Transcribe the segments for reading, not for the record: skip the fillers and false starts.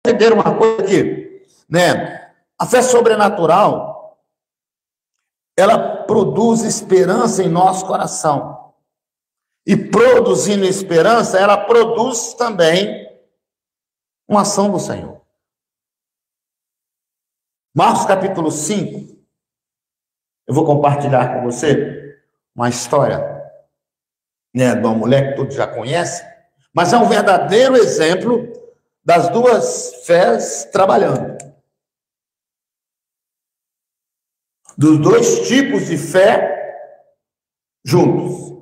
entender uma coisa aqui, né? A fé sobrenatural, ela produz esperança em nosso coração. E produzindo esperança, ela produz também uma ação do Senhor. Marcos capítulo 5, eu vou compartilhar com você uma história, né, de uma mulher que todos já conhecem, mas é um verdadeiro exemplo das duas fés trabalhando. Dos dois tipos de fé juntos.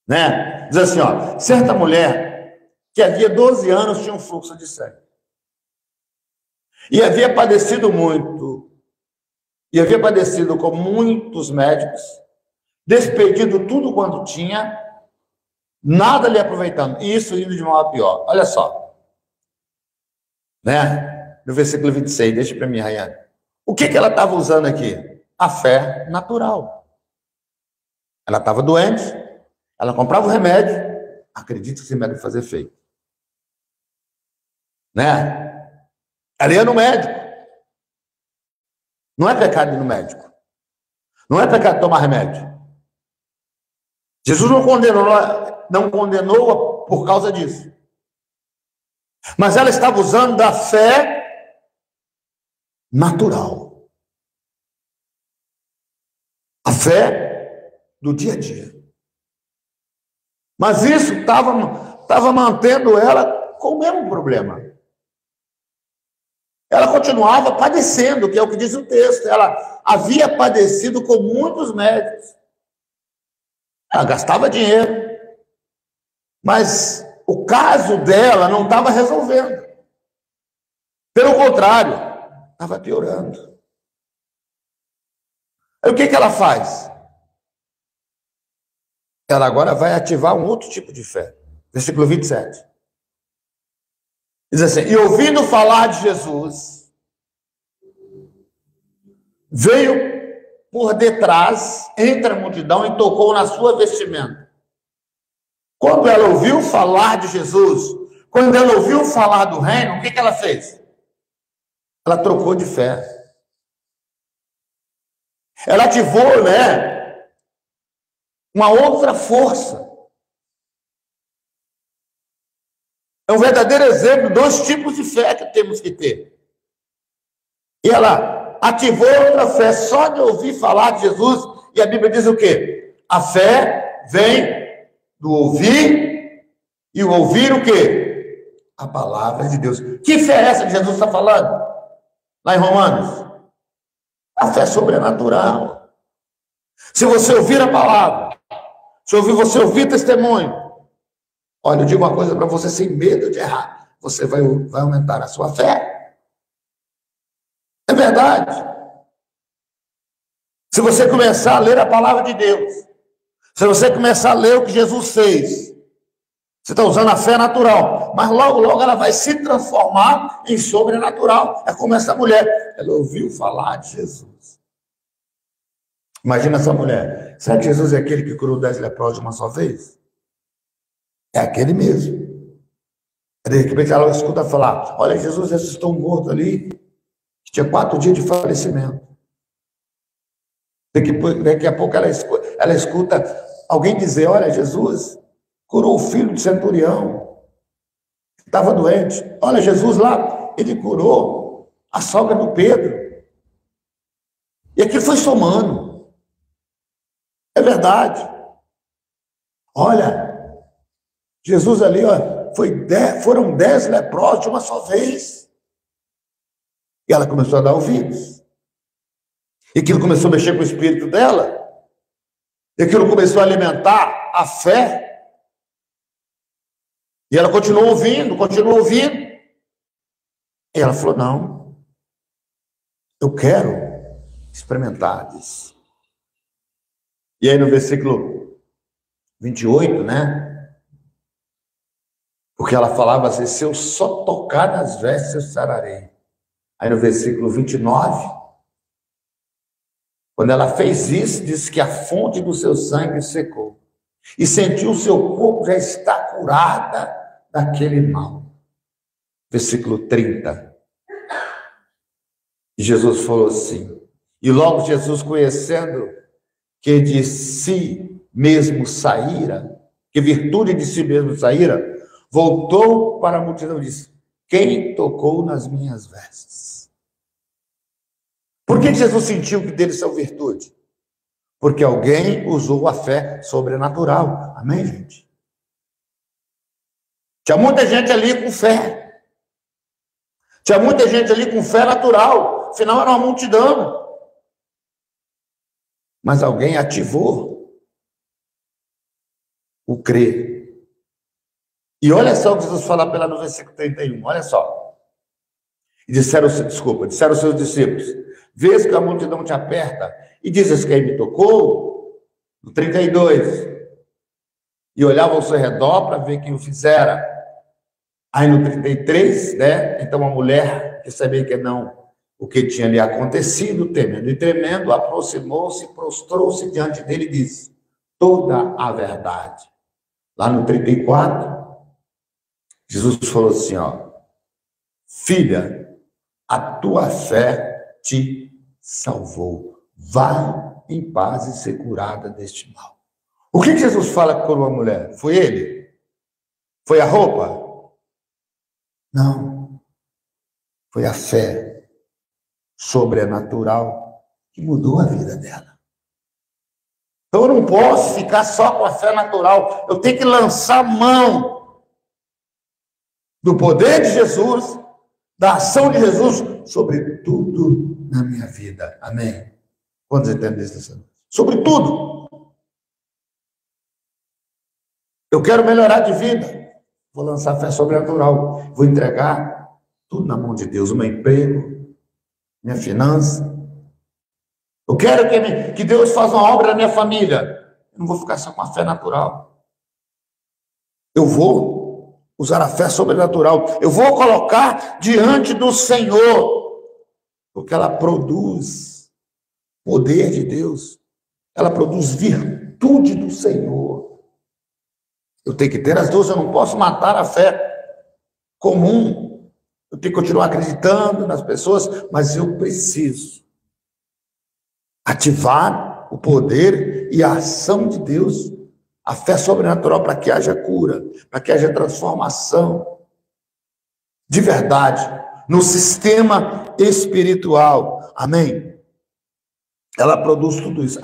Né? Diz assim, ó, certa mulher que havia 12 anos tinha um fluxo de sangue. E havia padecido muito. E havia padecido com muitos médicos, despedido tudo quanto tinha, nada lhe aproveitando. E isso indo de mal a pior. Olha só. Né? No versículo 26, deixa para mim, Rayane. O que ela estava usando aqui? A fé natural. Ela estava doente, ela comprava o remédio, acredita que esse remédio fazer efeito. Né? Ela ia no médico. Não é pecado ir no médico. Não é pecado tomar remédio. Jesus não condenou por causa disso. Mas ela estava usando da fé natural. A fé do dia a dia. Mas isso estava mantendo ela com o mesmo problema. Ela continuava padecendo, que é o que diz o texto. Ela havia padecido com muitos médicos. Ela gastava dinheiro. Mas o caso dela não estava resolvendo. Pelo contrário, estava piorando. Aí o que ela faz? Ela agora vai ativar um outro tipo de fé. Versículo 27. Diz assim, e ouvindo falar de Jesus, veio por detrás, entre a multidão, e tocou na sua vestimenta. Quando ela ouviu falar de Jesus, quando ela ouviu falar do reino, o que ela fez? Ela trocou de fé. Ela ativou, né, uma outra força. É um verdadeiro exemplo, dois tipos de fé que temos que ter. E ela ativou outra fé só de ouvir falar de Jesus, e a Bíblia diz o quê? A fé vem do ouvir, e o ouvir o quê? A palavra de Deus. Que fé é essa que Jesus está falando? Lá em Romanos. A fé sobrenatural. Se você ouvir a palavra, se você ouvir testemunho, olha, eu digo uma coisa para você sem medo de errar. Você vai aumentar a sua fé. É verdade. Se você começar a ler a palavra de Deus, se você começar a ler o que Jesus fez, você está usando a fé natural, mas logo, logo ela vai se transformar em sobrenatural. É como essa mulher. Ela ouviu falar de Jesus. Imagina essa mulher. Será que Jesus é aquele que curou 10 leprosos de uma só vez? É aquele mesmo. De repente ela escuta falar, olha, Jesus ressuscitou um morto ali, que tinha 4 dias de falecimento. Daqui a pouco ela escuta alguém dizer, olha, Jesus curou o filho do centurião, que estava doente. Olha, Jesus lá, ele curou a sogra do Pedro. E aquilo foi somando. É verdade. Olha, Jesus ali, ó, foram 10 leprosos de uma só vez. E ela começou a dar ouvidos. E aquilo começou a mexer com o espírito dela. E aquilo começou a alimentar a fé. E ela continuou ouvindo. E ela falou, não, eu quero experimentar isso. E aí no versículo 28, né? Porque ela falava assim, se eu só tocar nas vestes, eu sararei. Aí no versículo 29, quando ela fez isso, disse que a fonte do seu sangue secou. E sentiu o seu corpo já está curada daquele mal. versículo 30. E Jesus falou assim, e logo Jesus, conhecendo que de si mesmo saíra, que virtude de si mesmo saíra, voltou para a multidão e disse, quem tocou nas minhas vestes? Por que Jesus sentiu que dele são virtude? Porque alguém usou a fé sobrenatural. Amém, gente? Tinha muita gente ali com fé. Tinha muita gente ali com fé natural. Afinal, era uma multidão. Mas alguém ativou o crer. E olha só o que Jesus fala pela no versículo 31. Olha só. Disseram os seus discípulos, vês que a multidão te aperta e dizes quem me tocou? No 32. E olhava ao seu redor para ver quem o fizera. Aí no 33, né? Então a mulher, que sabia que não o que tinha lhe acontecido, temendo e tremendo, aproximou-se, prostrou-se diante dele e disse toda a verdade. Lá no 34, Jesus falou assim, ó, filha, a tua fé te salvou. Vai em paz e ser curada deste mal. O que Jesus fala com uma mulher? Foi ele? Foi a roupa? Não. Foi a fé sobrenatural que mudou a vida dela. Então eu não posso ficar só com a fé natural. Eu tenho que lançar mão do poder de Jesus, da ação de Jesus sobre tudo na minha vida. Amém? Quantos entendem isso? Sobre tudo. Eu quero melhorar de vida. Vou lançar fé sobrenatural. Vou entregar tudo na mão de Deus. O meu emprego, minha finança. Eu quero que Deus faça uma obra na minha família. Eu não vou ficar só com a fé natural. Eu vou usar a fé sobrenatural. Eu vou colocar diante do Senhor. Porque ela produz poder de Deus. Ela produz virtude do Senhor. Eu tenho que ter as duas. Eu não posso matar a fé comum. Eu tenho que continuar acreditando nas pessoas, mas eu preciso ativar o poder e a ação de Deus, a fé sobrenatural para que haja cura, para que haja transformação de verdade no sistema espiritual. Amém? Ela produz tudo isso.